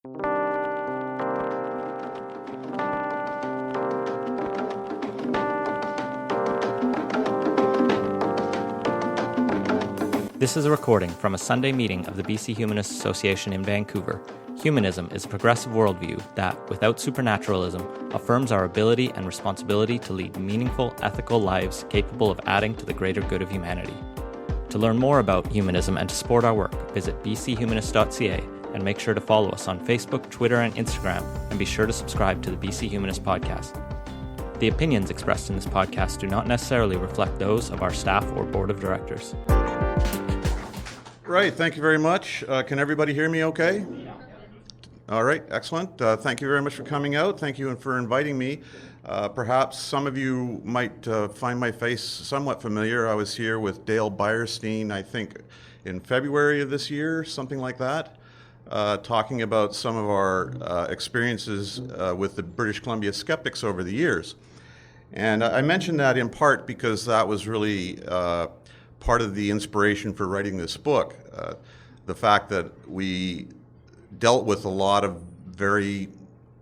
This is a recording from a Sunday meeting of the BC Humanist Association in Vancouver. Humanism is a progressive worldview that, without supernaturalism, affirms our ability and responsibility to lead meaningful, ethical lives capable of adding to the greater good of humanity. To learn more about humanism and to support our work, visit bchumanist.ca and make sure to follow us on Facebook, Twitter, and Instagram, and be sure to subscribe to the BC Humanist podcast. The opinions expressed in this podcast do not necessarily reflect those of our staff or board of directors. Right, thank you very much. Can everybody hear me okay? All right, excellent. Thank you very much for coming out. Thank you for inviting me. Perhaps some of you might find my face somewhat familiar. I was here with Dale Beyerstein, I think, in February of this year, something like that, talking about some of our experiences with the British Columbia skeptics over the years. And I mentioned that in part because that was really part of the inspiration for writing this book. The fact that we dealt with a lot of very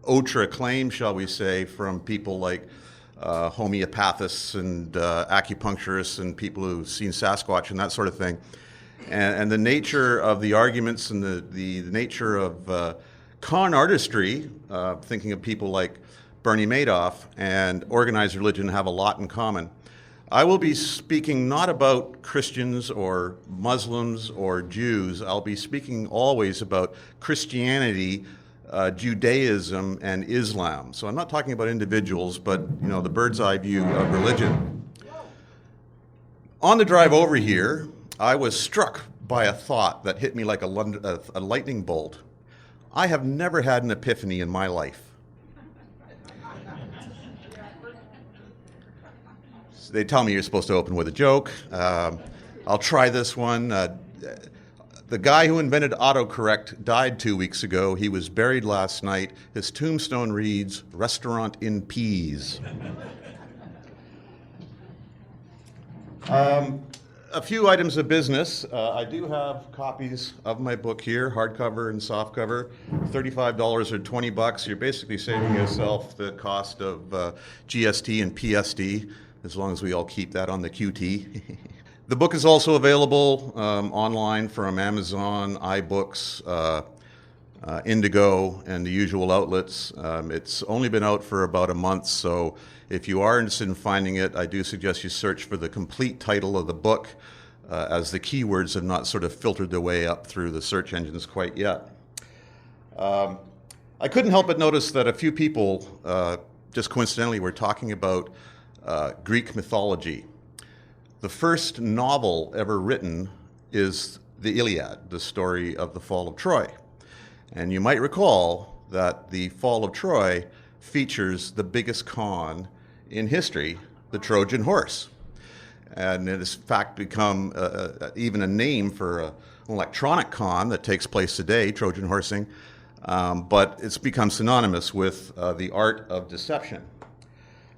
ultra claims, shall we say, from people like homeopathists and acupuncturists and people who've seen Sasquatch and that sort of thing. And the nature of the arguments and the nature of con artistry, thinking of people like Bernie Madoff and organized religion have a lot in common. I will be speaking not about Christians or Muslims or Jews. I'll be speaking always about Christianity, Judaism, and Islam. So I'm not talking about individuals, but the bird's eye view of religion. On the drive over here, I was struck by a thought that hit me like a lightning bolt. I have never had an epiphany in my life. They tell me you're supposed to open with a joke. I'll try this one. The guy who invented autocorrect died 2 weeks ago. He was buried last night. His tombstone reads, "Restaurant in Peas." A few items of business. I do have copies of my book here, hardcover and softcover. $35 or $20. You're basically saving yourself the cost of GST and PSD, as long as we all keep that on the QT. The book is also available online from Amazon, iBooks, Indigo, and the usual outlets. It's only been out for about a month, so if you are interested in finding it, I do suggest you search for the complete title of the book, as the keywords have not sort of filtered their way up through the search engines quite yet. I couldn't help but notice that a few people, just coincidentally, were talking about Greek mythology. The first novel ever written is the Iliad, the story of the fall of Troy. And you might recall that the fall of Troy features the biggest con in history, the Trojan horse. And it has in fact become even a name for an electronic con that takes place today, Trojan horsing, but it's become synonymous with the art of deception.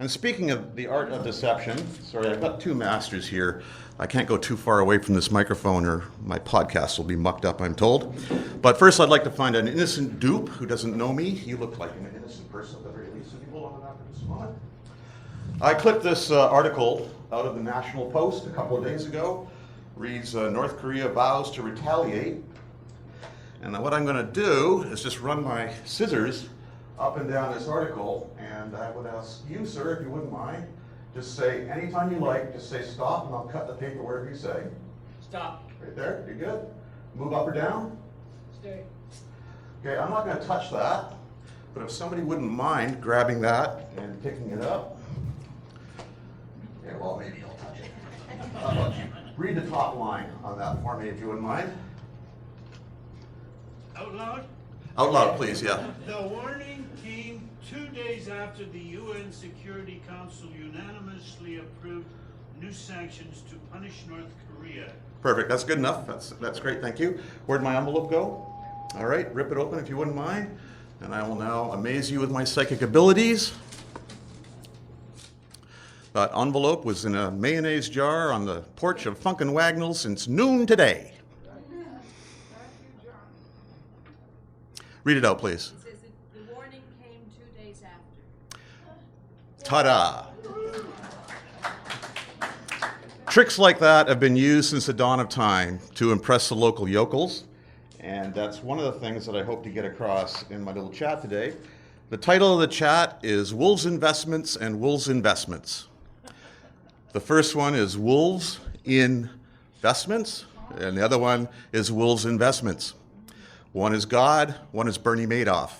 And speaking of the art of deception, sorry, I've got two masters here. I can't go too far away from this microphone or my podcast will be mucked up, I'm told. But first I'd like to find an innocent dupe who doesn't know me. You look like an innocent person at the very least. If you hold on to that for just a moment. I clipped this article out of the National Post a couple of days ago. Reads, North Korea vows to retaliate. And what I'm going to do is just run my scissors up and down this article, and I would ask you, sir, if you wouldn't mind, just say, anytime you like, just say stop, and I'll cut the paper wherever you say. Stop. Right there, you're good. Move up or down. Stay. Okay, I'm not going to touch that, but if somebody wouldn't mind grabbing that and picking it up. Yeah, well, maybe I'll touch it. Read the top line on that for me, if you wouldn't mind. Out loud? Out loud, please, yeah. The warning came 2 days after the UN Security Council unanimously approved new sanctions to punish North Korea. Perfect, that's good enough. That's great, thank you. Where'd my envelope go? All right, rip it open if you wouldn't mind. And I will now amaze you with my psychic abilities. That envelope was in a mayonnaise jar on the porch of Funk and Wagnalls since noon today. Read it out, please. It says that the warning came 2 days after. Ta-da! Tricks like that have been used since the dawn of time to impress the local yokels, and that's one of the things that I hope to get across in my little chat today. The title of the chat is Wolves Investments and Wolves Investments. The first one is Wolves in Investments, and the other one is Wolves Investments. One is God, one is Bernie Madoff.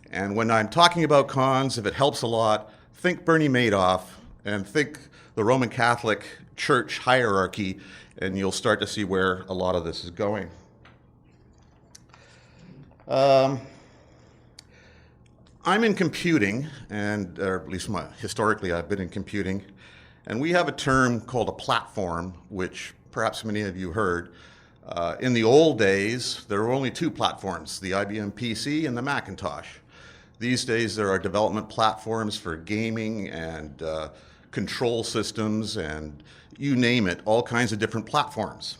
And when I'm talking about cons, if it helps a lot, think Bernie Madoff and think the Roman Catholic Church hierarchy, and you'll start to see where a lot of this is going. I'm in computing, or at least historically I've been in computing, and we have a term called a platform, which perhaps many of you heard. In the old days, there were only two platforms, the IBM PC and the Macintosh. These days, there are development platforms for gaming and control systems and you name it, all kinds of different platforms.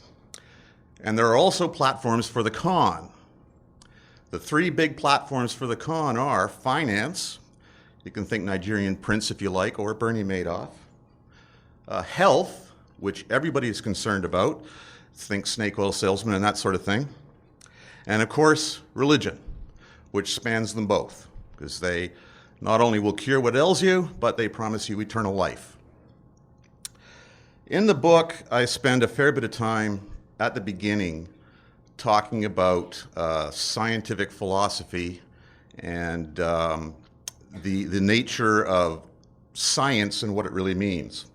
And there are also platforms for the con. The three big platforms for the con are finance, you can think Nigerian Prince if you like, or Bernie Madoff. Health, which everybody is concerned about, think snake oil salesman and that sort of thing. And of course, religion, which spans them both, because they not only will cure what ails you, but they promise you eternal life. In the book, I spend a fair bit of time at the beginning talking about scientific philosophy and the nature of science and what it really means.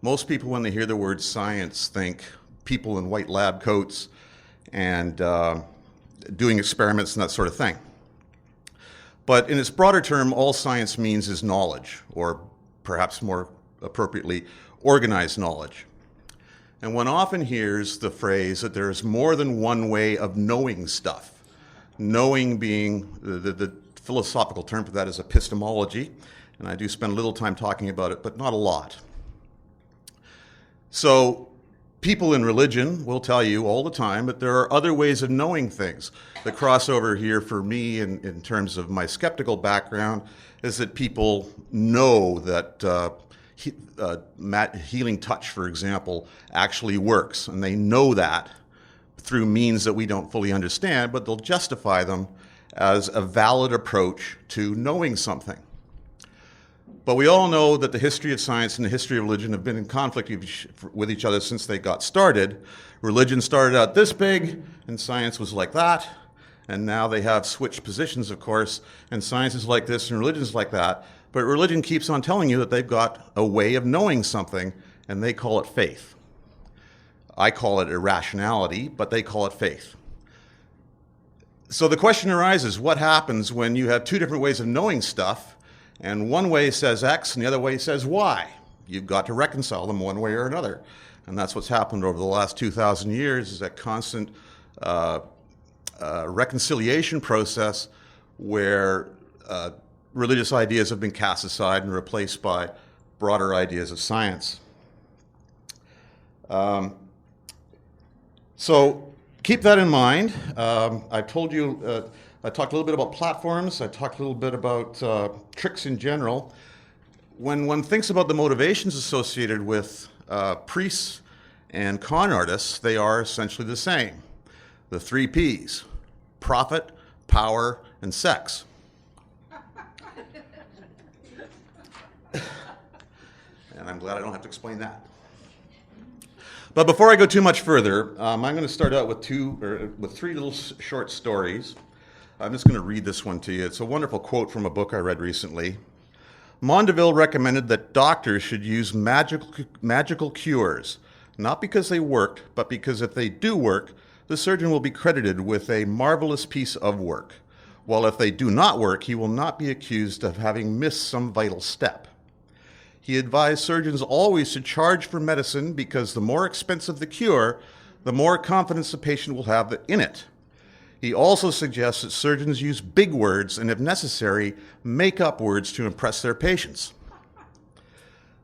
Most people, when they hear the word science, think people in white lab coats and doing experiments and that sort of thing. But in its broader term, all science means is knowledge, or perhaps more appropriately, organized knowledge. And one often hears the phrase that there is more than one way of knowing stuff. Knowing being, the philosophical term for that is epistemology, and I do spend a little time talking about it, but not a lot. So people in religion will tell you all the time that there are other ways of knowing things. The crossover here for me in terms of my skeptical background is that people know that healing touch, for example, actually works. And they know that through means that we don't fully understand, but they'll justify them as a valid approach to knowing something. But we all know that the history of science and the history of religion have been in conflict with each other since they got started. Religion started out this big, and science was like that. And now they have switched positions, of course, and science is like this and religion is like that. But religion keeps on telling you that they've got a way of knowing something, and they call it faith. I call it irrationality, but they call it faith. So the question arises, what happens when you have two different ways of knowing stuff, and one way says X and the other way says Y? You've got to reconcile them one way or another. And that's what's happened over the last 2,000 years, is that constant reconciliation process where religious ideas have been cast aside and replaced by broader ideas of science. So keep that in mind. I told you, I talked a little bit about platforms. I talked a little bit about tricks in general. When one thinks about the motivations associated with priests and con artists, they are essentially the same. The three Ps: profit, power, and sex. And I'm glad I don't have to explain that. But before I go too much further, I'm going to start out with three little short stories. I'm just going to read this one to you. It's a wonderful quote from a book I read recently. Mondeville recommended that doctors should use magical cures, not because they worked, but because if they do work, the surgeon will be credited with a marvelous piece of work, while if they do not work, he will not be accused of having missed some vital step. He advised surgeons always to charge for medicine because the more expensive the cure, the more confidence the patient will have in it. He also suggests that surgeons use big words and, if necessary, make up words to impress their patients.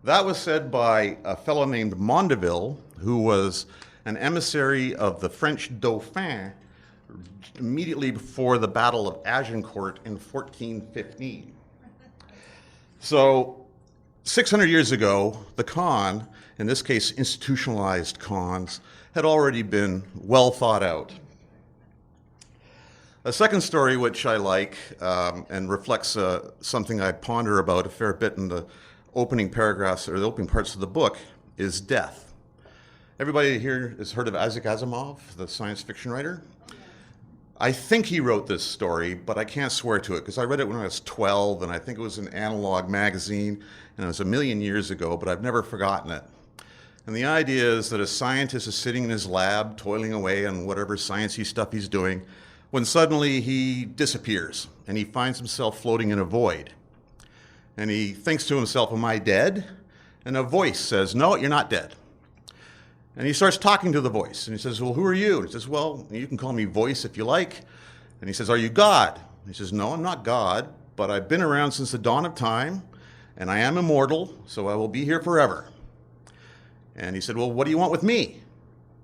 That was said by a fellow named Mondeville, who was an emissary of the French Dauphin immediately before the Battle of Agincourt in 1415. So 600 years ago, the con, in this case institutionalized cons, had already been well thought out. A second story which I like and reflects something I ponder about a fair bit in the opening paragraphs or the opening parts of the book is death. Everybody here has heard of Isaac Asimov, the science fiction writer? I think he wrote this story, but I can't swear to it because I read it when I was 12 and I think it was an Analog magazine and it was a million years ago, but I've never forgotten it. And the idea is that a scientist is sitting in his lab toiling away on whatever sciencey stuff he's doing when suddenly he disappears and he finds himself floating in a void. And he thinks to himself, am I dead? And a voice says, no, you're not dead. And he starts talking to the voice. And he says, well, who are you? And he says, well, you can call me voice if you like. And he says, are you God? And he says, no, I'm not God, but I've been around since the dawn of time, and I am immortal, so I will be here forever. And he said, well, what do you want with me?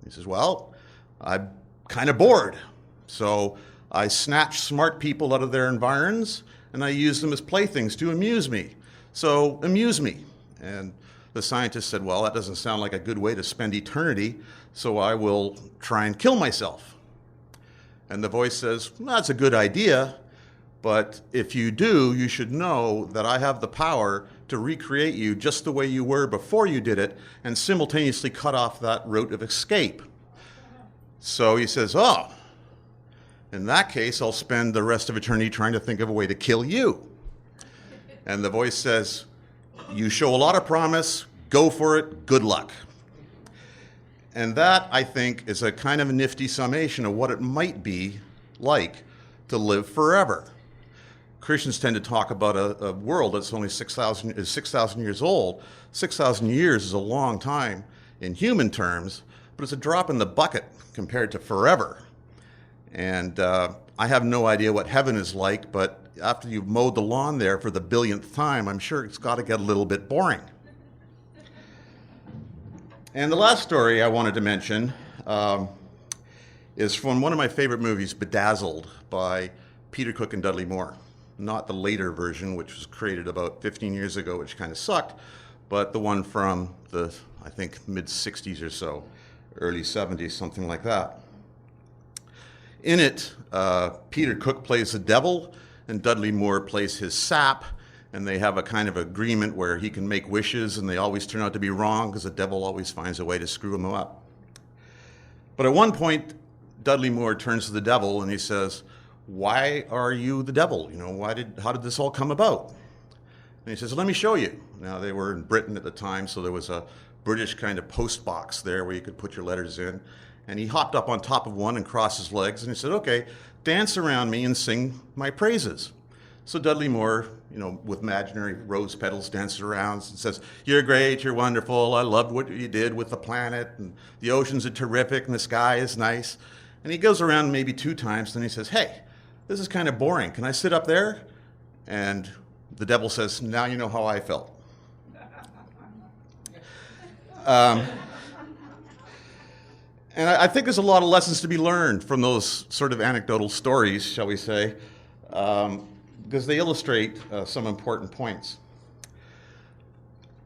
He says, well, I'm kind of bored. So I snatch smart people out of their environs, and I use them as playthings to amuse me. So amuse me. And the scientist said, well, that doesn't sound like a good way to spend eternity, so I will try and kill myself. And the voice says, well, that's a good idea, but if you do, you should know that I have the power to recreate you just the way you were before you did it and simultaneously cut off that route of escape. So he says, oh, in that case, I'll spend the rest of eternity trying to think of a way to kill you. And the voice says, you show a lot of promise, go for it, good luck. And that, I think, is a kind of a nifty summation of what it might be like to live forever. Christians tend to talk about a world that's only 6,000 years old. 6,000 years is a long time in human terms, but it's a drop in the bucket compared to forever. And I have no idea what heaven is like, but after you've mowed the lawn there for the billionth time, I'm sure it's got to get a little bit boring. And the last story I wanted to mention is from one of my favorite movies, Bedazzled, by Peter Cook and Dudley Moore. Not the later version, which was created about 15 years ago, which kind of sucked, but the one from the, I think, mid-60s or so, early 70s, something like that. In it, Peter Cook plays the devil, and Dudley Moore plays his sap, and they have a kind of agreement where he can make wishes, and they always turn out to be wrong because the devil always finds a way to screw him up. But at one point, Dudley Moore turns to the devil and he says, why are you the devil? You know, how did this all come about? And he says, let me show you. Now, they were in Britain at the time, so there was a British kind of post box there where you could put your letters in. And he hopped up on top of one and crossed his legs, and he said, okay, dance around me and sing my praises. So Dudley Moore, you know, with imaginary rose petals, dances around and says, you're great, you're wonderful, I loved what you did with the planet, and the oceans are terrific, and the sky is nice. And he goes around maybe 2 times, then he says, hey, this is kind of boring. Can I sit up there? And the devil says, now you know how I felt. And I think there's a lot of lessons to be learned from those sort of anecdotal stories, shall we say, because they illustrate some important points.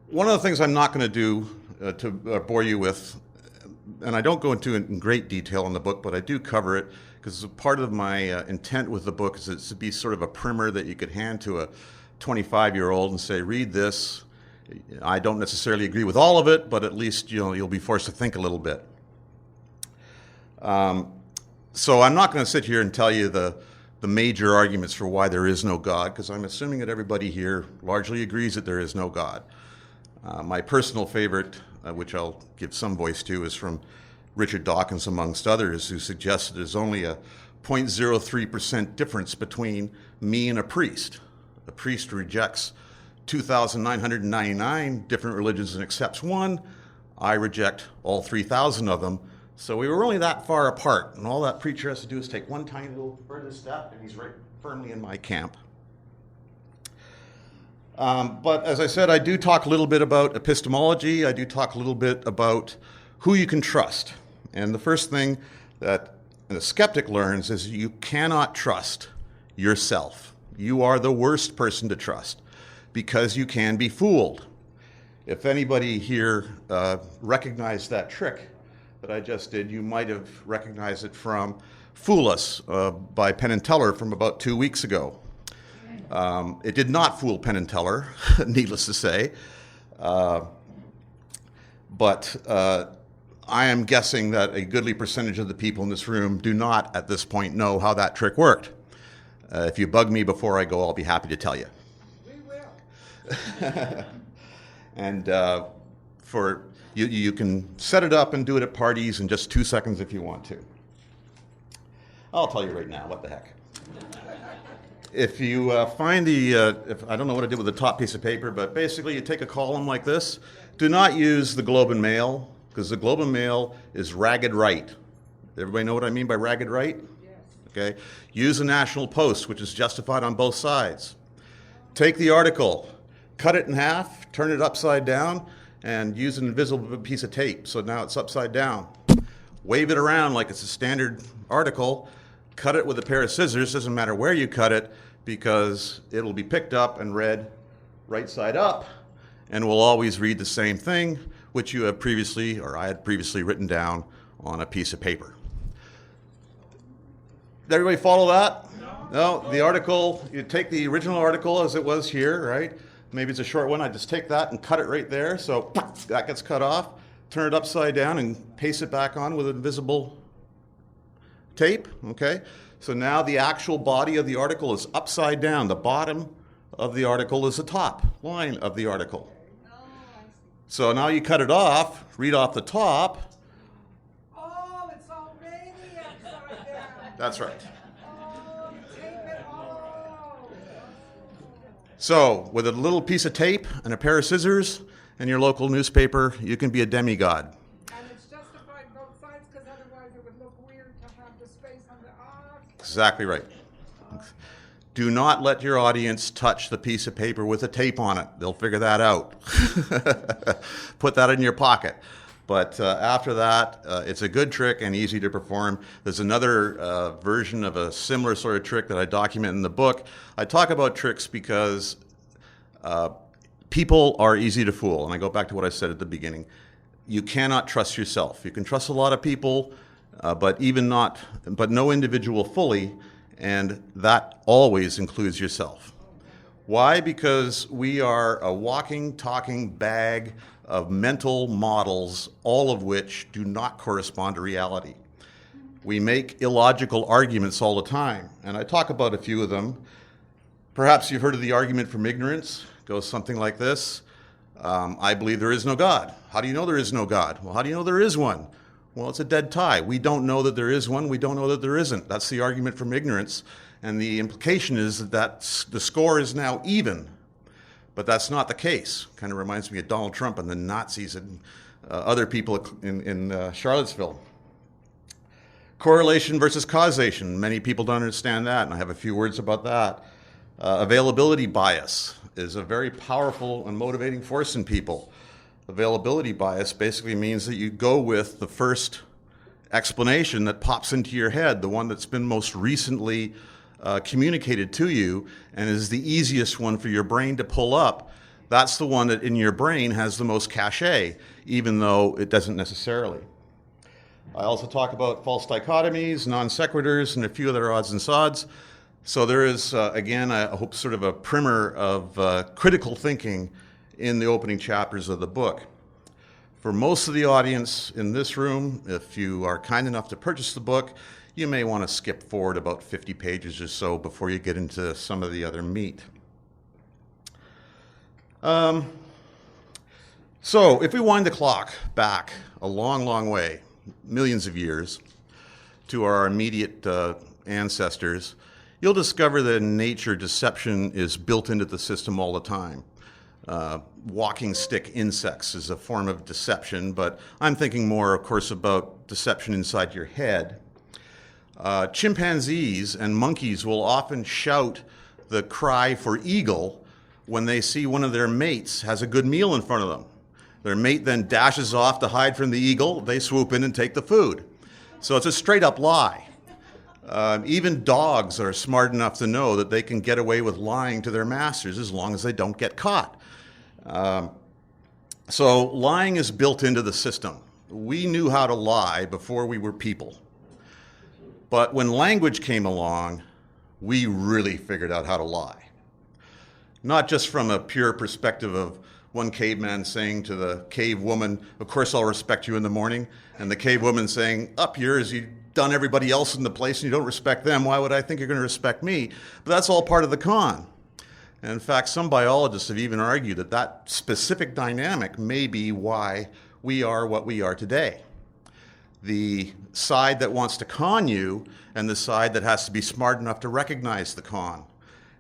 One of the things I'm not going to do to bore you with, and I don't go into it in great detail in the book, but I do cover it, because part of my intent with the book is it to be sort of a primer that you could hand to a 25-year-old and say, read this. I don't necessarily agree with all of it, but at least you'll be forced to think a little bit. So I'm not going to sit here and tell you the major arguments for why there is no God, because I'm assuming that everybody here largely agrees that there is no God. My personal favorite, which I'll give some voice to, is from Richard Dawkins, amongst others, who suggests that there's only a 0.03% difference between me and a priest. A priest rejects 2,999 different religions and accepts one. I reject all 3,000 of them. So we were only that far apart, and all that preacher has to do is take one tiny little further step, and he's right firmly in my camp. But as I said, I do talk a little bit about epistemology. I do talk a little bit about who you can trust. And the first thing that and the skeptic learns is you cannot trust yourself. You are the worst person to trust because you can be fooled. If anybody here recognized that trick that I just did, you might have recognized it from Fool Us by Penn and Teller from about 2 weeks ago. It did not fool Penn and Teller, needless to say, but I am guessing that a goodly percentage of the people in this room do not, at this point, know how that trick worked. If you bug me before I go, I'll be happy to tell you. We will. And for you can set it up and do it at parties in just 2 seconds if you want to. I'll tell you right now, what the heck. If you find I don't know what I did with the top piece of paper, but basically you take a column like this. Do not use the Globe and Mail, because the Globe and Mail is ragged right. Everybody know what I mean by ragged right? Yes. Okay. Use the National Post, which is justified on both sides. Take the article, cut it in half, turn it upside down, and use an invisible piece of tape. So now it's upside down. Wave it around like it's a standard article. Cut it with a pair of scissors. Doesn't matter where you cut it, because it'll be picked up and read right side up, and will always read the same thing, which you have previously, or I had previously written down on a piece of paper. Did everybody follow that? No, the article, you take the original article as it was here, right? Maybe it's a short one. I just take that and cut it right there. So that gets cut off. Turn it upside down and paste it back on with invisible tape. Okay. So now the actual body of the article is upside down. The bottom of the article is the top line of the article. So now you cut it off, read off the top. Oh, it's already upside down. That's right. Oh, tape it all. So, with a little piece of tape and a pair of scissors and your local newspaper, you can be a demigod. And it's justified both sides, because otherwise it would look weird to have the space on the Exactly right. Do not let your audience touch the piece of paper with a tape on it. They'll figure that out. Put that in your pocket. But after that, it's a good trick and easy to perform. There's another version of a similar sort of trick that I document in the book. I talk about tricks because people are easy to fool. And I go back to what I said at the beginning. You cannot trust yourself. You can trust a lot of people, but no individual fully, and that always includes yourself. Why? Because we are a walking, talking bag of mental models, all of which do not correspond to reality. We make illogical arguments all the time, and I talk about a few of them. Perhaps you've heard of the argument from ignorance. It goes something like this. I believe there is no God. How do you know there is no God? Well, how do you know there is one? Well, it's a dead tie. We don't know that there is one. We don't know that there isn't. That's the argument from ignorance. And the implication is that the score is now even. But that's not the case. Kind of reminds me of Donald Trump and the Nazis and other people in Charlottesville. Correlation versus causation. Many people don't understand that, and I have a few words about that. Availability bias is a very powerful and motivating force in people. Availability bias basically means that you go with the first explanation that pops into your head, the one that's been most recently communicated to you and is the easiest one for your brain to pull up. That's the one that in your brain has the most cachet, even though it doesn't necessarily. I also talk about false dichotomies, non sequiturs, and a few other odds and sods. So there is, again, I hope sort of a primer of critical thinking in the opening chapters of the book. For most of the audience in this room, if you are kind enough to purchase the book, you may want to skip forward about 50 pages or so before you get into some of the other meat. So if we wind the clock back a long, long way, millions of years, to our immediate ancestors, you'll discover that in nature, deception is built into the system all the time. Walking stick insects is a form of deception, but I'm thinking more, of course, about deception inside your head. Chimpanzees and monkeys will often shout the cry for eagle when they see one of their mates has a good meal in front of them. Their mate then dashes off to hide from the eagle. They swoop in and take the food. So it's a straight up lie. Even dogs are smart enough to know that they can get away with lying to their masters as long as they don't get caught. So lying is built into the system. We knew how to lie before we were people. But when language came along, we really figured out how to lie. Not just from a pure perspective of one caveman saying to the cave woman, "Of course I'll respect you in the morning," and the cave woman saying, "Up yours, you've done everybody else in the place and you don't respect them. Why would I think you're going to respect me?" But that's all part of the con. And in fact, some biologists have even argued that that specific dynamic may be why we are what we are today. The side that wants to con you and the side that has to be smart enough to recognize the con.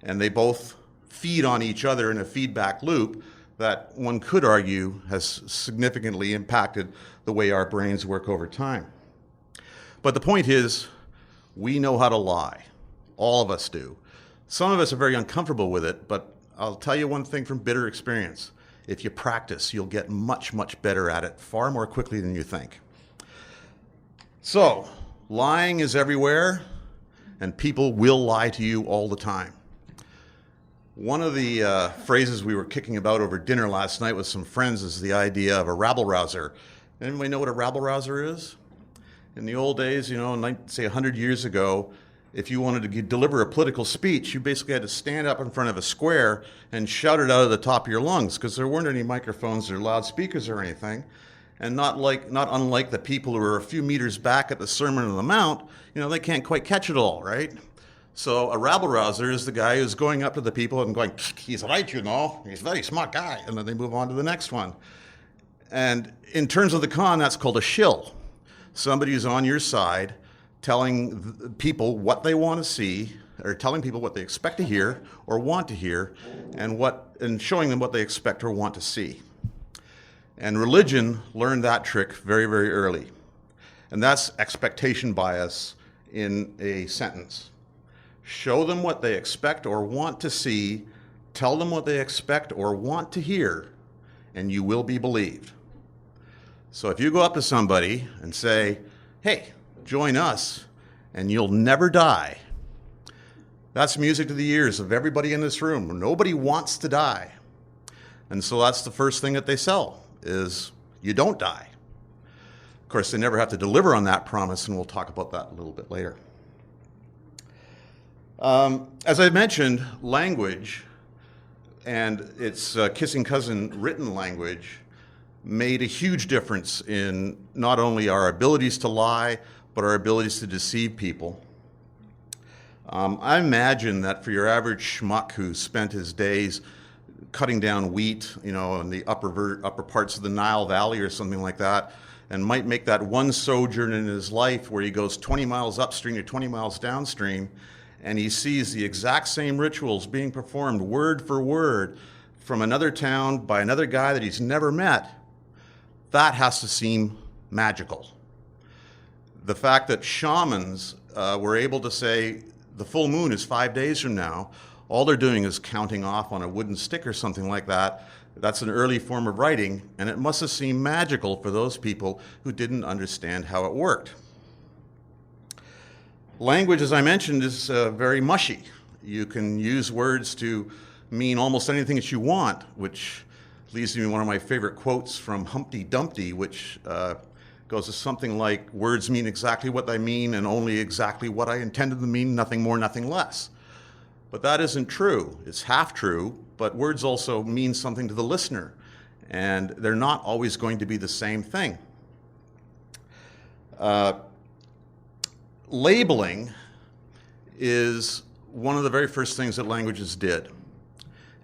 And they both feed on each other in a feedback loop that one could argue has significantly impacted the way our brains work over time. But the point is, we know how to lie. All of us do. Some of us are very uncomfortable with it, but I'll tell you one thing from bitter experience. If you practice, you'll get much, much better at it far more quickly than you think. So, lying is everywhere, and people will lie to you all the time. One of the phrases we were kicking about over dinner last night with some friends is the idea of a rabble-rouser. Anybody know what a rabble-rouser is? In the old days, say 100 years ago, if you wanted to deliver a political speech, you basically had to stand up in front of a square and shout it out of the top of your lungs, because there weren't any microphones or loudspeakers or anything. And not unlike the people who are a few meters back at the Sermon on the Mount, they can't quite catch it all, right? So a rabble-rouser is the guy who's going up to the people and going, "He's right, he's a very smart guy," and then they move on to the next one. And in terms of the con, that's called a shill. Somebody who's on your side telling people what they want to see, or telling people what they expect to hear or want to hear, and showing them what they expect or want to see. And religion learned that trick very, very early. And that's expectation bias in a sentence. Show them what they expect or want to see, tell them what they expect or want to hear, and you will be believed. So if you go up to somebody and say, "Hey, join us, and you'll never die," that's music to the ears of everybody in this room. Nobody wants to die. And so that's the first thing that they sell, is you don't die. Of course, they never have to deliver on that promise, and we'll talk about that a little bit later. As I mentioned, language and its kissing cousin, written language, made a huge difference in not only our abilities to lie, but our abilities to deceive people. I imagine that for your average schmuck who spent his days cutting down wheat, in the upper parts of the Nile Valley or something like that, and might make that one sojourn in his life where he goes 20 miles upstream or 20 miles downstream, and he sees the exact same rituals being performed word for word from another town by another guy that he's never met, that has to seem magical. The fact that shamans were able to say the full moon is 5 days from now, all they're doing is counting off on a wooden stick or something like that. That's an early form of writing, and it must have seemed magical for those people who didn't understand how it worked. Language, as I mentioned, is very mushy. You can use words to mean almost anything that you want, which leads me to one of my favorite quotes from Humpty Dumpty, which goes to something like, "Words mean exactly what they mean and only exactly what I intended them to mean, nothing more, nothing less." But that isn't true. It's half true, but words also mean something to the listener, and they're not always going to be the same thing. Labeling is one of the very first things that languages did.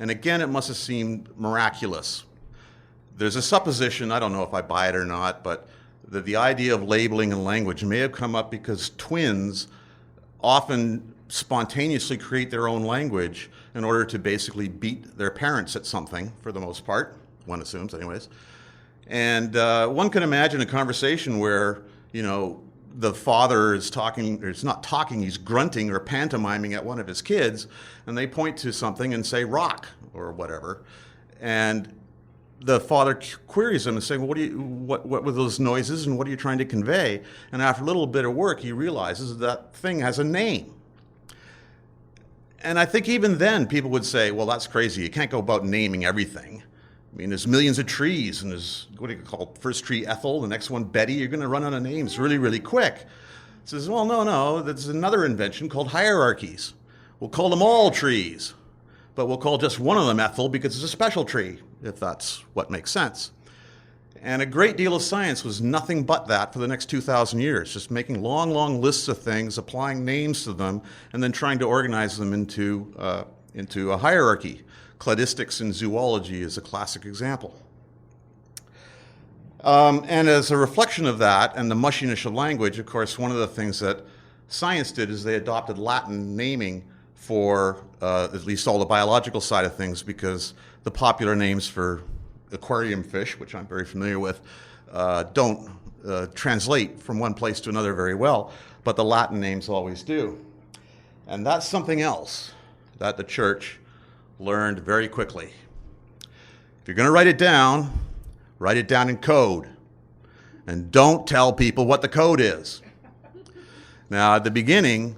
And again, it must have seemed miraculous. There's a supposition, I don't know if I buy it or not, but that the idea of labeling in language may have come up because twins often spontaneously create their own language in order to basically beat their parents at something, for the most part, one assumes anyways. And one can imagine a conversation where, the father is talking, or it's not talking, he's grunting or pantomiming at one of his kids, and they point to something and say rock or whatever. And the father queries him and saying, well, what were those noises and what are you trying to convey? And after a little bit of work, he realizes that thing has a name. And I think even then people would say, well, that's crazy. You can't go about naming everything. I mean, there's millions of trees, and there's, what do you call it, first tree Ethel, the next one Betty. You're going to run out of names really, really quick. He says, well, no, there's another invention called hierarchies. We'll call them all trees, but we'll call just one of them Ethel because it's a special tree, if that's what makes sense. And a great deal of science was nothing but that for the next 2,000 years, just making long, long lists of things, applying names to them, and then trying to organize them into a hierarchy. Cladistics in zoology is a classic example. And as a reflection of that and the mushiness of language, of course, one of the things that science did is they adopted Latin naming for at least all the biological side of things, because the popular names for aquarium fish, which I'm very familiar with, don't translate from one place to another very well, but the Latin names always do. And that's something else that the church learned very quickly. If you're going to write it down in code. And don't tell people what the code is. Now, at the beginning,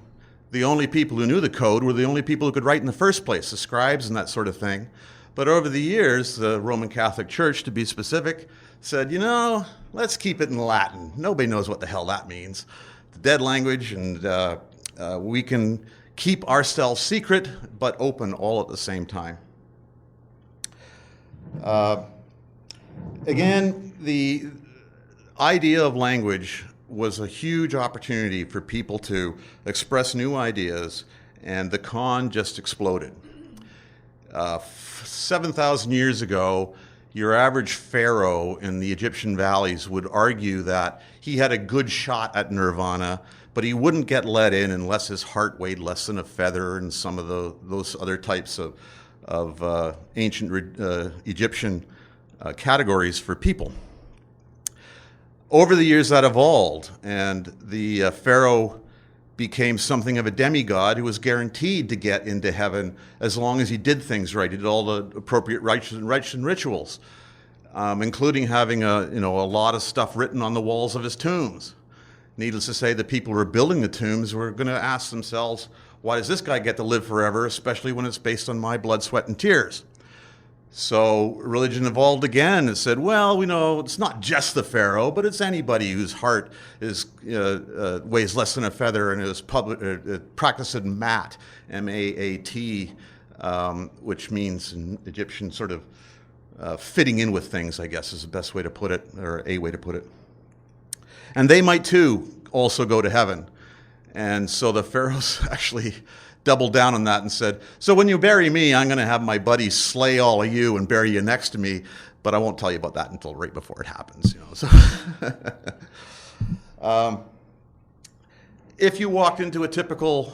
the only people who knew the code were the only people who could write in the first place, the scribes and that sort of thing. But over the years, the Roman Catholic Church, to be specific, said, let's keep it in Latin. Nobody knows what the hell that means. The dead language, and we can keep ourselves secret, but open all at the same time. Again, the idea of language was a huge opportunity for people to express new ideas, and the con just exploded. 7,000 years ago, your average pharaoh in the Egyptian valleys would argue that he had a good shot at nirvana, but he wouldn't get let in unless his heart weighed less than a feather, and some of those other types of ancient Egyptian categories for people. Over the years, that evolved, and the pharaoh became something of a demigod who was guaranteed to get into heaven as long as he did things right. He did all the appropriate rites and rituals, including having a lot of stuff written on the walls of his tombs. Needless to say, the people who were building the tombs were going to ask themselves, why does this guy get to live forever, especially when it's based on my blood, sweat, and tears? So religion evolved again and said, well, we know it's not just the pharaoh, but it's anybody whose heart is weighs less than a feather and is practicing Maat, M-A-A-T, which means in Egyptian sort of fitting in with things, I guess is the best way to put it, or a way to put it. And they might too also go to heaven. And so the pharaohs actually doubled down on that and said, so when you bury me, I'm going to have my buddies slay all of you and bury you next to me, but I won't tell you about that until right before it happens. So, if you walked into a typical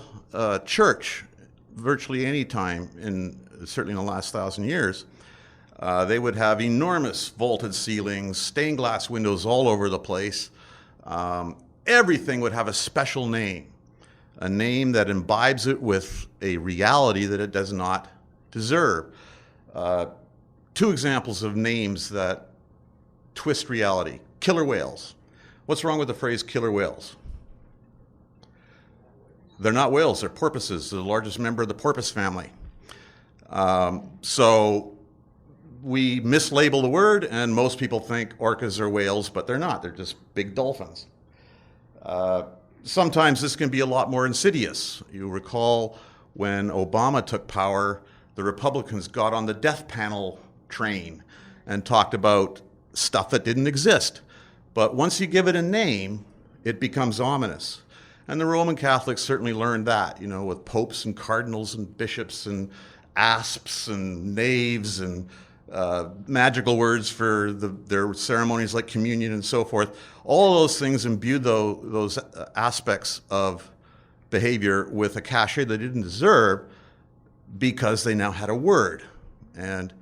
church, virtually any time, certainly in the last 1,000 years, they would have enormous vaulted ceilings, stained glass windows all over the place. Everything would have a special name. A name that imbibes it with a reality that it does not deserve. Two examples of names that twist reality. Killer whales. What's wrong with the phrase killer whales? They're not whales, they're porpoises, the largest member of the porpoise family. So we mislabel the word, and most people think orcas are whales, but they're not. They're just big dolphins. Sometimes this can be a lot more insidious. You recall when Obama took power, the Republicans got on the death panel train and talked about stuff that didn't exist. But once you give it a name, it becomes ominous. And the Roman Catholics certainly learned that, with popes and cardinals and bishops and asps and knaves and magical words for their ceremonies like communion and so forth. All those things imbued those aspects of behavior with a cachet they didn't deserve because they now had a word, and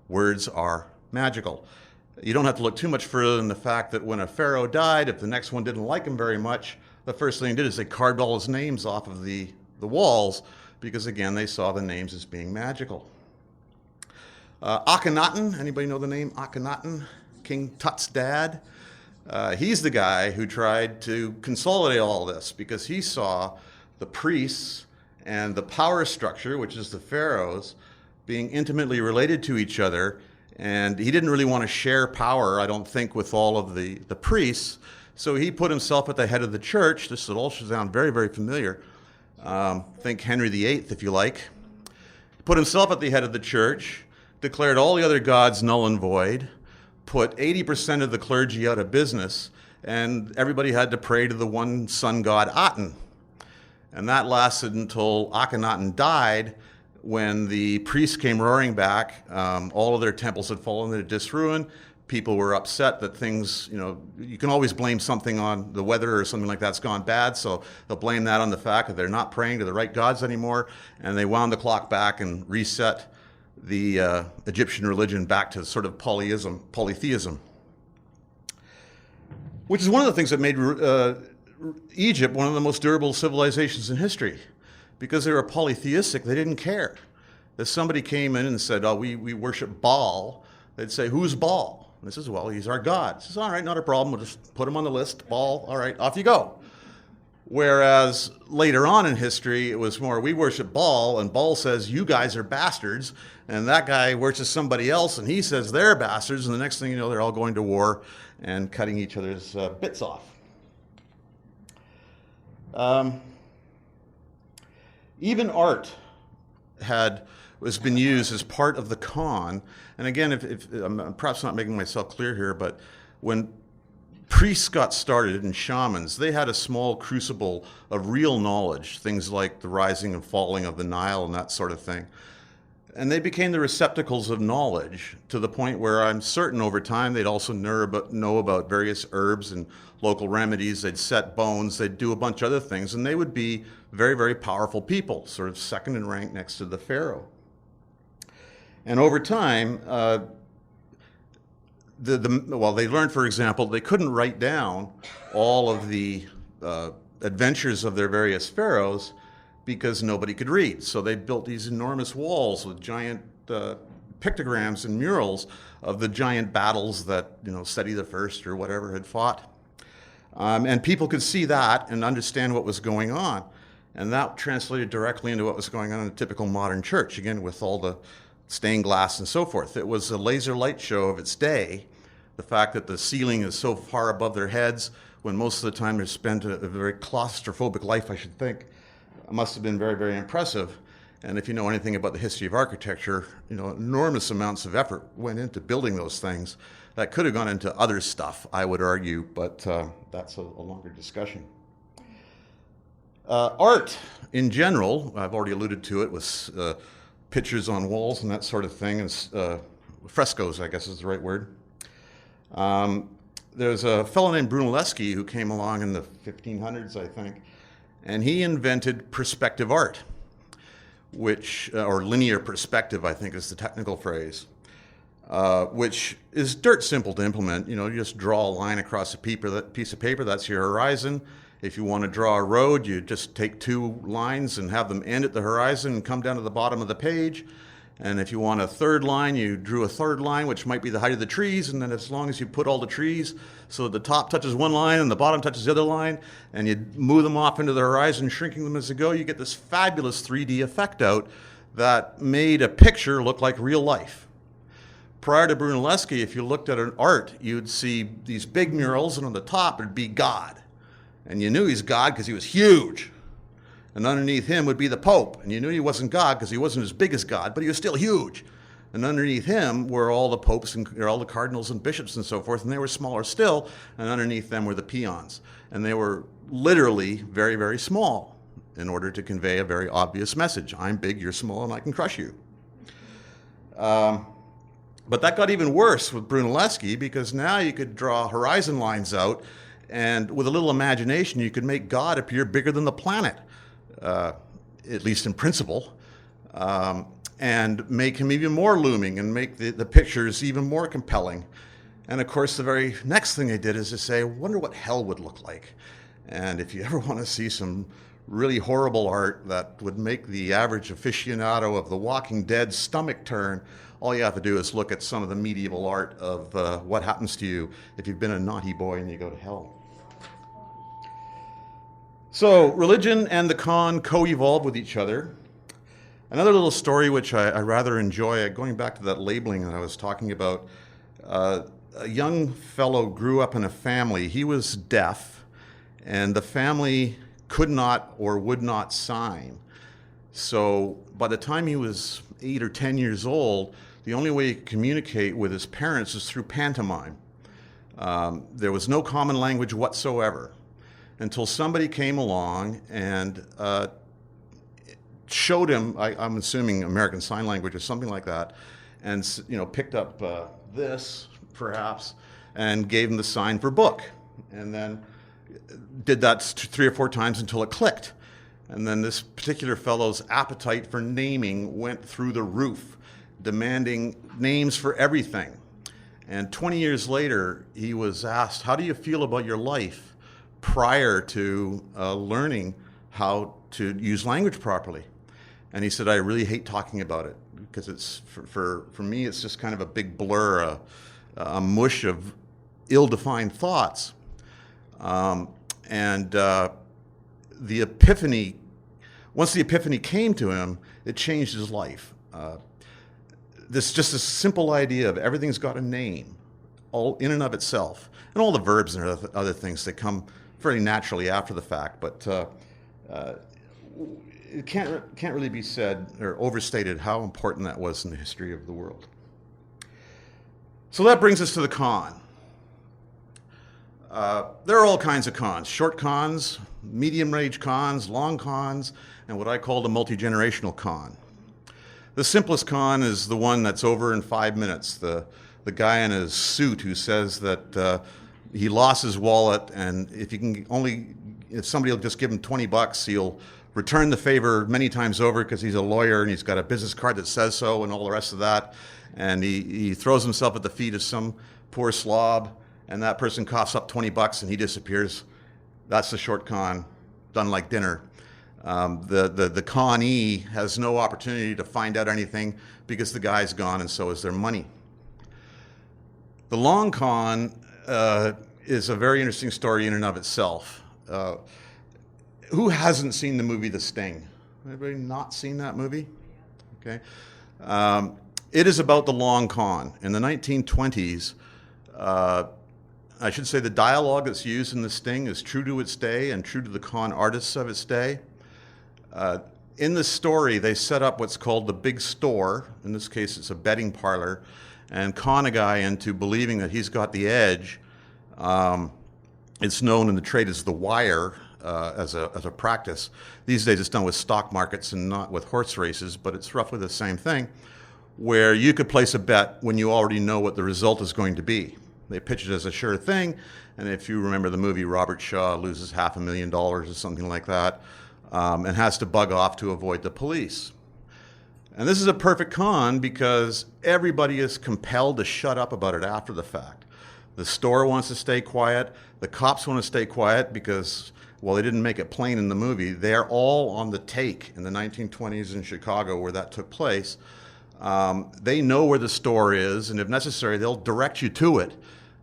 words are magical. You don't have to look too much further than the fact that when a pharaoh died, if the next one didn't like him very much, the first thing they did is they carved all his names off of the walls because, again, they saw the names as being magical. Akhenaten, anybody know the name Akhenaten? King Tut's dad? He's the guy who tried to consolidate all this because he saw the priests and the power structure, which is the pharaohs, being intimately related to each other. And he didn't really want to share power, I don't think, with all of the priests. So he put himself at the head of the church. This will all sound very, very familiar. Think Henry VIII, if you like. He put himself at the head of the church, declared all the other gods null and void, put 80% of the clergy out of business, and everybody had to pray to the one sun god Aten. And that lasted until Akhenaten died, when the priests came roaring back. All of their temples had fallen into disruin. People were upset that things, you can always blame something on the weather or something like that's gone bad, so they'll blame that on the fact that they're not praying to the right gods anymore, and they wound the clock back and reset the Egyptian religion back to sort of polytheism, which is one of the things that made Egypt one of the most durable civilizations in history. Because they were polytheistic, they didn't care. If somebody came in and said, we worship Baal, they'd say, who's Baal? And they says, well, he's our god. He says, all right, not a problem. We'll just put him on the list. Baal, all right, off you go. Whereas later on in history, it was more, we worship Baal, and Baal says, you guys are bastards. And that guy worships somebody else, and he says they're bastards. And the next thing you know, they're all going to war and cutting each other's bits off. Even art was been used as part of the con. And again, if I'm perhaps not making myself clear here, but when priests got started and shamans, they had a small crucible of real knowledge, things like the rising and falling of the Nile and that sort of thing. And they became the receptacles of knowledge to the point where I'm certain over time they'd also know about various herbs and local remedies. They'd set bones, they'd do a bunch of other things, and they would be very, very powerful people, sort of second in rank next to the pharaoh. And over time, they learned, for example, they couldn't write down all of the adventures of their various pharaohs because nobody could read. So they built these enormous walls with giant pictograms and murals of the giant battles that, Seti the First or whatever had fought. And people could see that and understand what was going on. And that translated directly into what was going on in a typical modern church, again, with all the stained glass and so forth. It was a laser light show of its day. The fact that the ceiling is so far above their heads, when most of the time they're spent a very claustrophobic life, I should think, must have been very, very impressive. And if you know anything about the history of architecture, enormous amounts of effort went into building those things. That could have gone into other stuff, I would argue, but that's a longer discussion. Art, in general, I've already alluded to it, with pictures on walls and that sort of thing, and frescoes, I guess is the right word. There's a fellow named Brunelleschi who came along in the 1500s, I think, and he invented perspective art, or linear perspective, I think is the technical phrase, which is dirt simple to implement. You just draw a line across a piece of paper, that's your horizon. If you want to draw a road, you just take two lines and have them end at the horizon and come down to the bottom of the page. And if you want a third line, you drew a third line, which might be the height of the trees. And then as long as you put all the trees so the top touches one line and the bottom touches the other line, and you move them off into the horizon, shrinking them as you go, you get this fabulous 3D effect out that made a picture look like real life. Prior to Brunelleschi, if you looked at an art, you'd see these big murals, and on the top it'd be God. And you knew he's God because he was huge. And underneath him would be the Pope. And you knew he wasn't God because he wasn't as big as God, but he was still huge. And underneath him were all the popes and all the cardinals and bishops and so forth, and they were smaller still. And underneath them were the peons. And they were literally very, very small in order to convey a very obvious message. I'm big, you're small, and I can crush you. But that got even worse with Brunelleschi, because now you could draw horizon lines out, and with a little imagination, you could make God appear bigger than the planet, at least in principle, and make him even more looming and make the pictures even more compelling. And of course, the very next thing they did is to say, I wonder what hell would look like. And if you ever want to see some really horrible art that would make the average aficionado of The Walking Dead stomach turn. All you have to do is look at some of the medieval art of what happens to you if you've been a naughty boy and you go to hell. So religion and the con co-evolve with each other. Another little story which I rather enjoy, going back to that labeling that I was talking about, a young fellow grew up in a family. He was deaf, and the family could not or would not sign. So by the time he was 8 or 10 years old, the only way he could communicate with his parents was through pantomime. There was no common language whatsoever until somebody came along and showed him, I'm assuming American Sign Language or something like that, and picked up this perhaps and gave him the sign for book, and then did that 3 or 4 times until it clicked. And then this particular fellow's appetite for naming went through the roof, demanding names for everything. And 20 years later, he was asked, how do you feel about your life prior to learning how to use language properly? And he said, I really hate talking about it because it's for me, it's just kind of a big blur, a mush of ill-defined thoughts. The epiphany, once the epiphany came to him, it changed his life. This just a simple idea of everything's got a name, all in and of itself, and all the verbs and other things that come fairly naturally after the fact. But it can't really be said or overstated how important that was in the history of the world. So that brings us to the con. There are all kinds of cons: short cons, medium-range cons, long cons, and what I call the multi-generational con. The simplest con is the one that's over in 5 minutes. The guy in his suit who says that he lost his wallet, and if somebody will just give him $20, he'll return the favor many times over because he's a lawyer and he's got a business card that says so and all the rest of that. And he throws himself at the feet of some poor slob, and that person coughs up $20 and he disappears. That's the short con, done like dinner. The con-e has no opportunity to find out anything because the guy's gone and so is their money. The long con is a very interesting story in and of itself. Who hasn't seen the movie The Sting? Anybody not seen that movie? Okay. It is about the long con. In the 1920s, I should say the dialogue that's used in The Sting is true to its day and true to the con artists of its day. In the story, they set up what's called the big store. In this case, it's a betting parlor, and con a guy into believing that he's got the edge. It's known in the trade as the wire as a practice. These days, it's done with stock markets and not with horse races, but it's roughly the same thing, where you could place a bet when you already know what the result is going to be. They pitch it as a sure thing, and if you remember the movie, Robert Shaw loses $500,000 or something like that, and has to bug off to avoid the police. And this is a perfect con because everybody is compelled to shut up about it after the fact. The store wants to stay quiet. The cops want to stay quiet because, well, they didn't make it plain in the movie. They're all on the take in the 1920s in Chicago where that took place. They know where the store is, and if necessary, they'll direct you to it.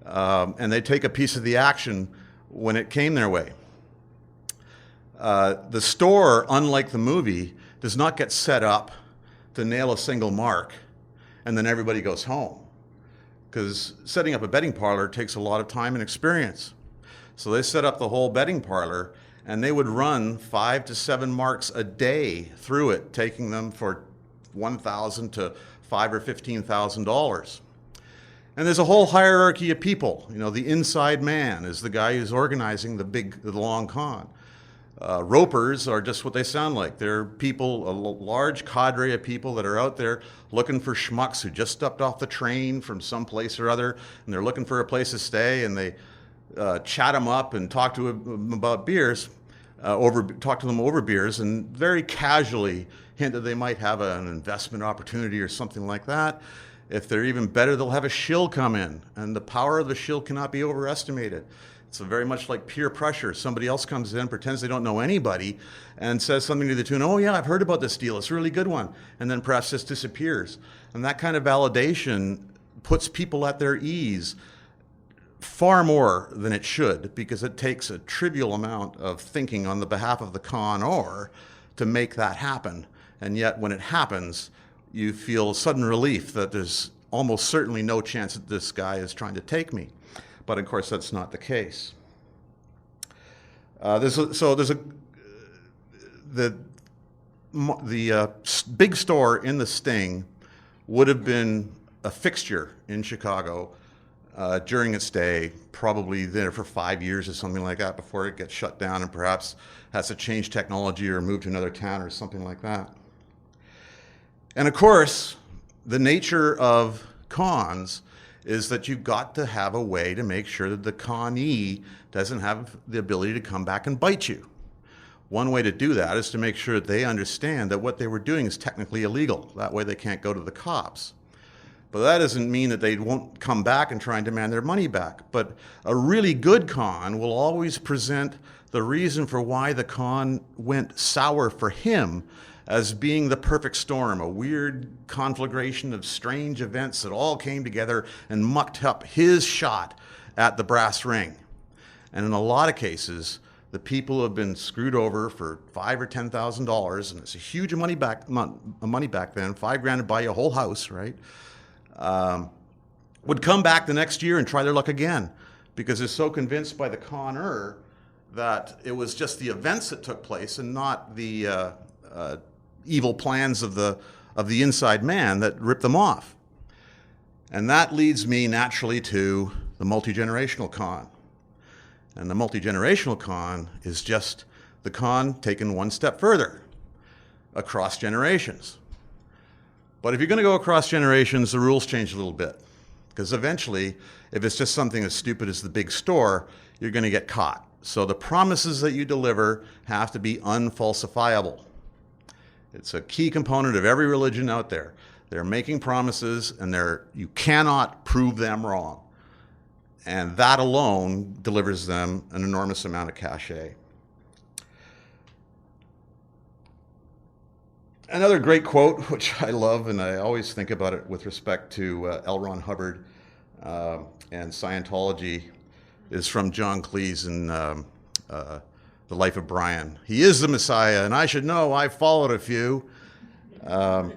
And they take a piece of the action when it came their way. The store, unlike the movie, does not get set up to nail a single mark and then everybody goes home. Because setting up a betting parlor takes a lot of time and experience. So they set up the whole betting parlor and they would run 5 to 7 marks a day through it, taking them for $1,000 to $5,000 or $15,000. And there's a whole hierarchy of people. You know, the inside man is the guy who's organizing the long con. Ropers are just what they sound like. They're people, a large cadre of people that are out there looking for schmucks who just stepped off the train from some place or other, and they're looking for a place to stay, and they chat them up and talk to them about beers, talk to them over beers, and very casually hint that they might have an investment opportunity or something like that. If they're even better, they'll have a shill come in, and the power of the shill cannot be overestimated. It's very much like peer pressure. Somebody else comes in, pretends they don't know anybody, and says something to the tune, oh yeah, I've heard about this deal, it's a really good one, and then perhaps just disappears. And that kind of validation puts people at their ease far more than it should, because it takes a trivial amount of thinking on the behalf of the con-or to make that happen. And yet when it happens, you feel sudden relief that there's almost certainly no chance that this guy is trying to take me. But of course, that's not the case. The big store in the Sting would have been a fixture in Chicago during its day, probably there for 5 years or something like that before it gets shut down and perhaps has to change technology or move to another town or something like that. And of course, the nature of cons is that you've got to have a way to make sure that the conee doesn't have the ability to come back and bite you. One way to do that is to make sure that they understand that what they were doing is technically illegal. That way they can't go to the cops. But that doesn't mean that they won't come back and try and demand their money back. But a really good con will always present the reason for why the con went sour for him as being the perfect storm, a weird conflagration of strange events that all came together and mucked up his shot at the brass ring. And in a lot of cases, the people who have been screwed over for $5,000 or $10,000, and it's a huge money back then, $5,000 to buy you a whole house, right? Would come back the next year and try their luck again, because they're so convinced by the con-er that it was just the events that took place and not the evil plans of the inside man that ripped them off. And that leads me naturally to the multi-generational con. And the multi-generational con is just the con taken one step further, across generations. But if you're going to go across generations, the rules change a little bit. Because eventually, if it's just something as stupid as the big store, you're going to get caught. So the promises that you deliver have to be unfalsifiable. It's a key component of every religion out there. They're making promises, and you cannot prove them wrong. And that alone delivers them an enormous amount of cachet. Another great quote, which I love, and I always think about it with respect to L. Ron Hubbard and Scientology, is from John Cleese in The Life of Brian. He is the Messiah, and I should know, I've followed a few. L.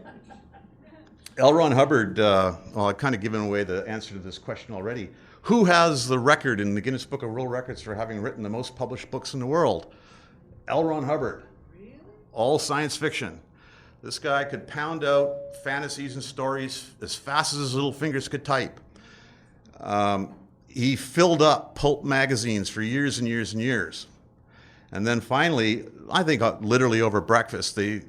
Ron Hubbard, well, I've kind of given away the answer to this question already. Who has the record in the Guinness Book of World Records for having written the most published books in the world? L. Ron Hubbard. Really? All science fiction. This guy could pound out fantasies and stories as fast as his little fingers could type. He filled up pulp magazines for years and years and years. And then finally, I think literally over breakfast, they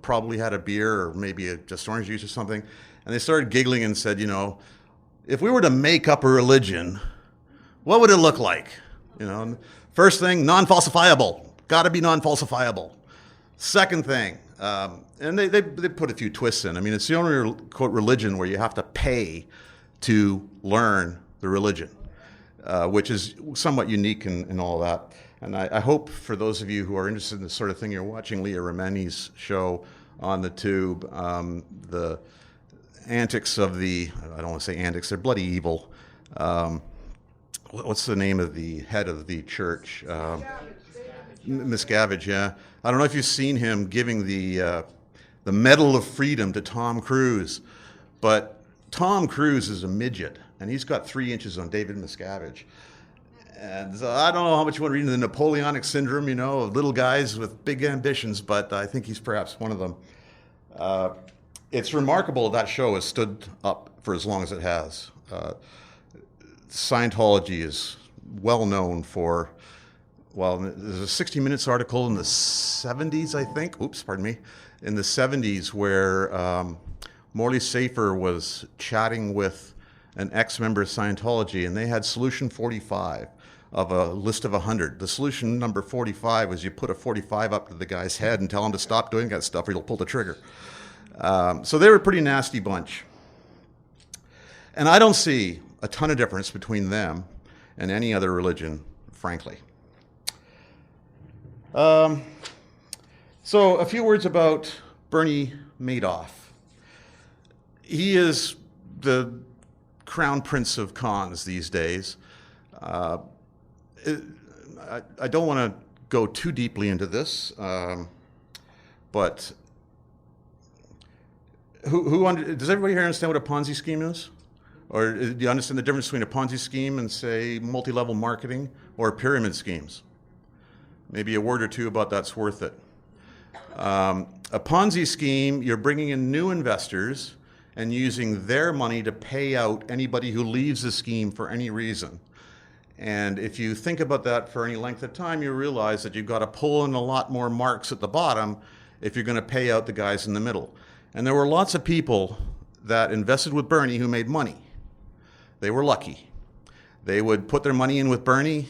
probably had a beer or maybe just orange juice or something, and they started giggling and said, if we were to make up a religion, what would it look like? First thing, non-falsifiable. Got to be non-falsifiable. Second thing, and they put a few twists in. I mean, it's the only quote religion where you have to pay to learn the religion, which is somewhat unique in all that. And I hope for those of you who are interested in this sort of thing, you're watching Leah Remini's show on the tube, the antics of I don't want to say antics, they're bloody evil. What's the name of the head of the church? Miscavige, yeah. I don't know if you've seen him giving the Medal of Freedom to Tom Cruise, but Tom Cruise is a midget, and he's got 3 inches on David Miscavige. And I don't know how much you want to read into the Napoleonic syndrome, of little guys with big ambitions, but I think he's perhaps one of them. It's remarkable that show has stood up for as long as it has. Scientology is well known for, there's a 60 Minutes article in the 70s, I think, in the 70s where Morley Safer was chatting with an ex-member of Scientology, and they had solution 45 of a list of 100. The solution number 45 was you put a 45 up to the guy's head and tell him to stop doing that stuff or he'll pull the trigger. So they were a pretty nasty bunch. And I don't see a ton of difference between them and any other religion frankly. So a few words about Bernie Madoff. He is the crown prince of cons these days. I don't want to go too deeply into this, but does everybody here understand what a Ponzi scheme is? Or do you understand the difference between a Ponzi scheme and, say, multi-level marketing or pyramid schemes? Maybe a word or two about that's worth it. A Ponzi scheme, you're bringing in new investors and using their money to pay out anybody who leaves the scheme for any reason. And if you think about that for any length of time, you realize that you've got to pull in a lot more marks at the bottom if you're going to pay out the guys in the middle. And there were lots of people that invested with Bernie who made money. They were lucky. They would put their money in with Bernie,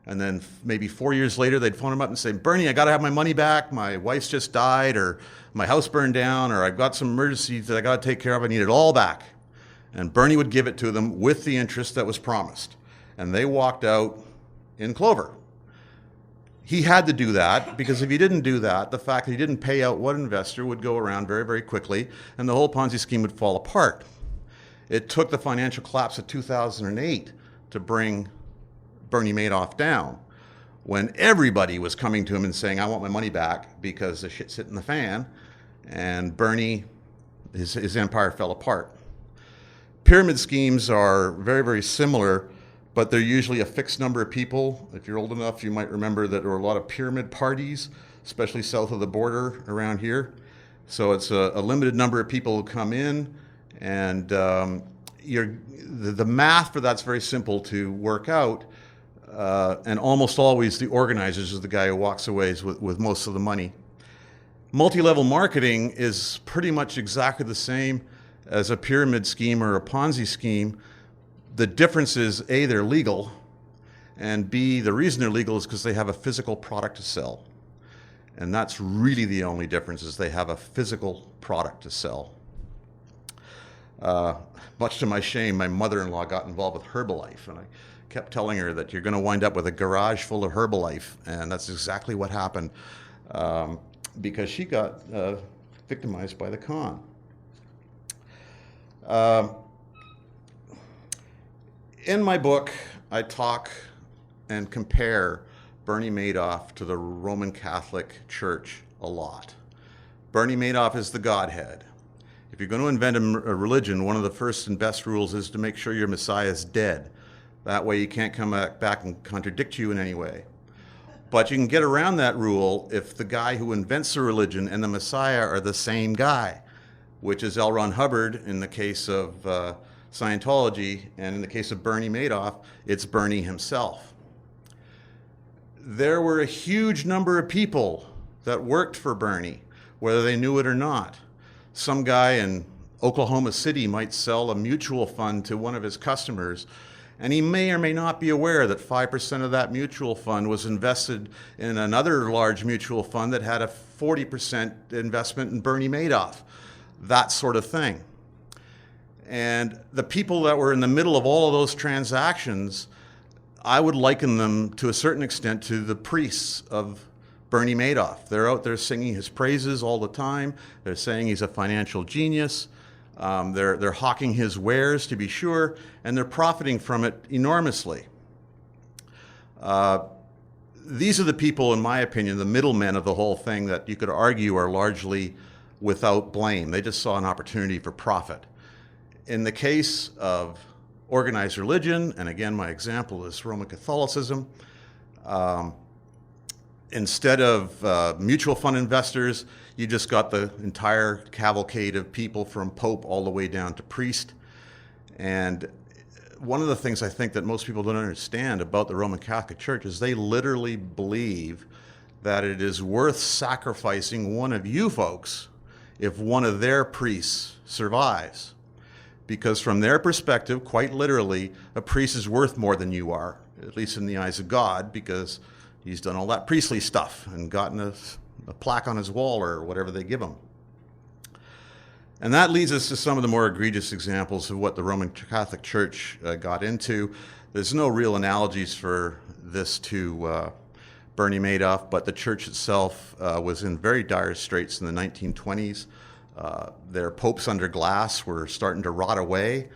and then maybe 4 years later, they'd phone him up and say, Bernie, I got to have my money back. My wife's just died, or my house burned down, or I've got some emergencies that I got to take care of. I need it all back. And Bernie would give it to them with the interest that was promised. And they walked out in clover. He had to do that because if he didn't do that, the fact that he didn't pay out one investor would go around very, very quickly, and the whole Ponzi scheme would fall apart. It took the financial collapse of 2008 to bring Bernie Madoff down, when everybody was coming to him and saying, I want my money back because the shit's hitting the fan, and Bernie, his empire fell apart. Pyramid schemes are very, very similar, but they're usually a fixed number of people. If you're old enough, you might remember that there were a lot of pyramid parties, especially south of the border around here. So it's a limited number of people who come in, and the math for that's very simple to work out. And almost always the organizers is the guy who walks away with most of the money. Multi-level marketing is pretty much exactly the same as a pyramid scheme or a Ponzi scheme. The difference is, A, they're legal, and B, the reason they're legal is because they have a physical product to sell. And that's really the only difference, is they have a physical product to sell. Much to my shame, my mother-in-law got involved with Herbalife, and I kept telling her that you're going to wind up with a garage full of Herbalife, and that's exactly what happened, because she got victimized by the con. In my book, I talk and compare Bernie Madoff to the Roman Catholic Church a lot. Bernie Madoff is the Godhead. If you're going to invent a religion, one of the first and best rules is to make sure your Messiah is dead. That way you can't come back and contradict you in any way. But you can get around that rule if the guy who invents the religion and the Messiah are the same guy, which is L. Ron Hubbard in the case of Scientology, and in the case of Bernie Madoff, it's Bernie himself. There were a huge number of people that worked for Bernie, whether they knew it or not. Some guy in Oklahoma City might sell a mutual fund to one of his customers, and he may or may not be aware that 5% of that mutual fund was invested in another large mutual fund that had a 40% investment in Bernie Madoff, that sort of thing. And the people that were in the middle of all of those transactions, I would liken them to a certain extent to the priests of Bernie Madoff. They're out there singing his praises all the time. They're saying he's a financial genius. They're hawking his wares, to be sure, and they're profiting from it enormously. These are the people, in my opinion, the middlemen of the whole thing that you could argue are largely without blame. They just saw an opportunity for profit. In the case of organized religion, and again, my example is Roman Catholicism, instead of mutual fund investors, you just got the entire cavalcade of people from Pope all the way down to priest. And one of the things I think that most people don't understand about the Roman Catholic Church is they literally believe that it is worth sacrificing one of you folks if one of their priests survives. Because from their perspective, quite literally, a priest is worth more than you are, at least in the eyes of God, because he's done all that priestly stuff and gotten a plaque on his wall or whatever they give him. And that leads us to some of the more egregious examples of what the Roman Catholic Church got into. There's no real analogies for this to Bernie Madoff, but the church itself was in very dire straits in the 1920s. Their popes under glass were starting to rot away.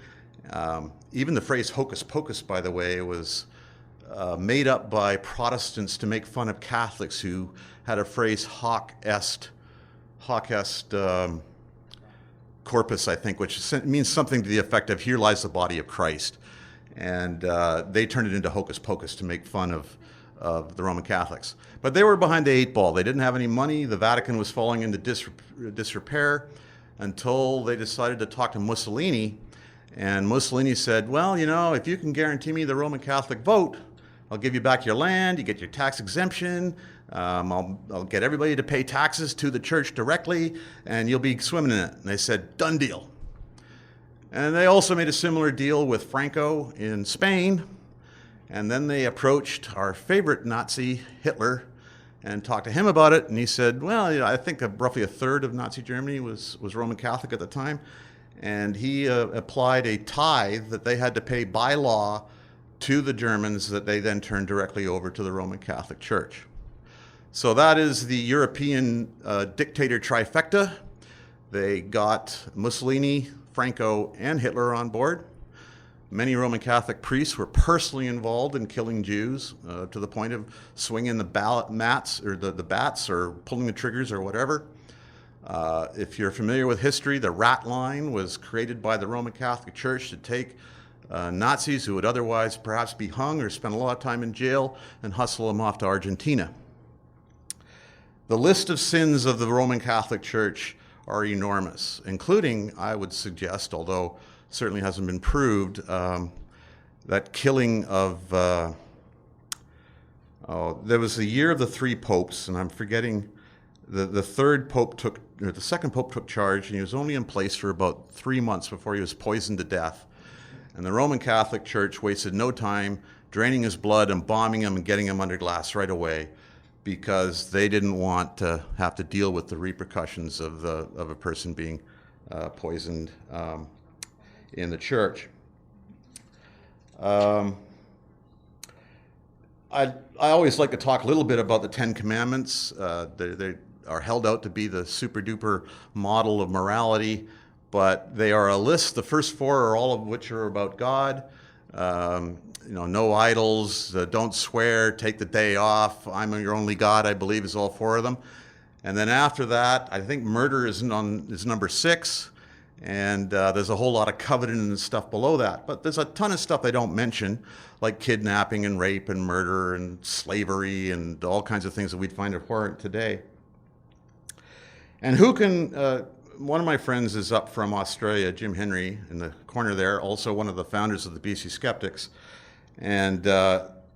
Even the phrase hocus pocus, by the way, was made up by Protestants to make fun of Catholics who had a phrase hoc est corpus, I think, which means something to the effect of "here lies the body of Christ." And they turned it into hocus pocus to make fun of the Roman Catholics. But they were behind the 8 ball. They didn't have any money. The Vatican was falling into disrepair until they decided to talk to Mussolini. And Mussolini said, well, you know, if you can guarantee me the Roman Catholic vote, I'll give you back your land, you get your tax exemption, I'll get everybody to pay taxes to the church directly, and you'll be swimming in it. And they said, done deal. And they also made a similar deal with Franco in Spain. And then they approached our favorite Nazi, Hitler, and talked to him about it. And he said, well, you know, I think roughly a third of Nazi Germany was Roman Catholic at the time. And he applied a tithe that they had to pay by law to the Germans that they then turned directly over to the Roman Catholic Church. So that is the European dictator trifecta. They got Mussolini, Franco, and Hitler on board. Many Roman Catholic priests were personally involved in killing Jews to the point of swinging the ballot mats or the bats or pulling the triggers or whatever. If you're familiar with history, the rat line was created by the Roman Catholic Church to take Nazis who would otherwise perhaps be hung or spend a lot of time in jail and hustle them off to Argentina. The list of sins of the Roman Catholic Church are enormous, including, I would suggest, although certainly hasn't been proved, that killing of, there was the year of the 3 popes, and I'm forgetting, the second pope took charge, and he was only in place for about 3 months before he was poisoned to death. And the Roman Catholic Church wasted no time draining his blood and bombing him and getting him under glass right away, because they didn't want to have to deal with the repercussions of a person being poisoned in the church. I always like to talk a little bit about the 10 Commandments. They are held out to be the super duper model of morality, but they are a list. The first 4 are all of which are about God. No idols, don't swear, take the day off, I'm your only God, I believe, is all 4 of them. And then after that, I think murder is number 6. And there's a whole lot of coveting and stuff below that. But there's a ton of stuff they don't mention, like kidnapping and rape and murder and slavery and all kinds of things that we'd find abhorrent today. And who can, one of my friends is up from Australia, Jim Henry, in the corner there, also one of the founders of the BC Skeptics. And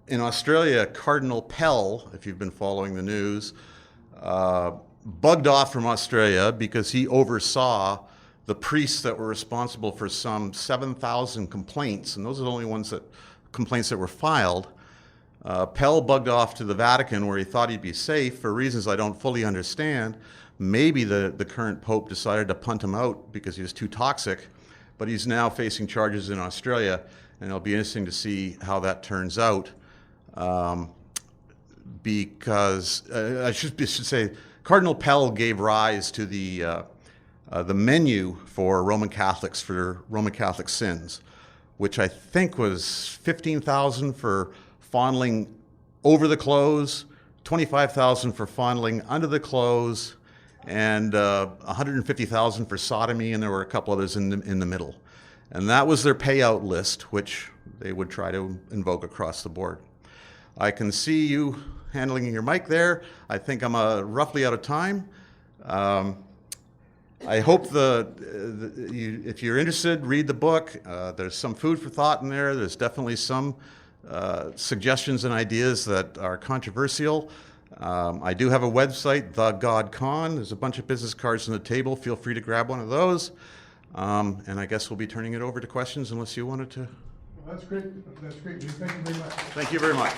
in Australia, Cardinal Pell, if you've been following the news, bugged off from Australia because he oversaw the priests that were responsible for some 7,000 complaints, and those are the only complaints that were filed. Pell bugged off to the Vatican where he thought he'd be safe for reasons I don't fully understand. Maybe the current Pope decided to punt him out because he was too toxic, but he's now facing charges in Australia, and it'll be interesting to see how that turns out. Because I should say Cardinal Pell gave rise to the menu for Roman Catholics for Roman Catholic sins, which I think was 15,000 for fondling over the clothes, 25,000 for fondling under the clothes, and 150,000 for sodomy, and there were a couple others in the middle. And that was their payout list, which they would try to invoke across the board. I can see you handling your mic there. I think I'm roughly out of time. I hope if you're interested, read the book. There's some food for thought in there. There's definitely some suggestions and ideas that are controversial. I do have a website, The God Con. There's a bunch of business cards on the table. Feel free to grab one of those. And I guess we'll be turning it over to questions unless you wanted to. Well, that's great. That's great. Thank you very much. Thank you very much.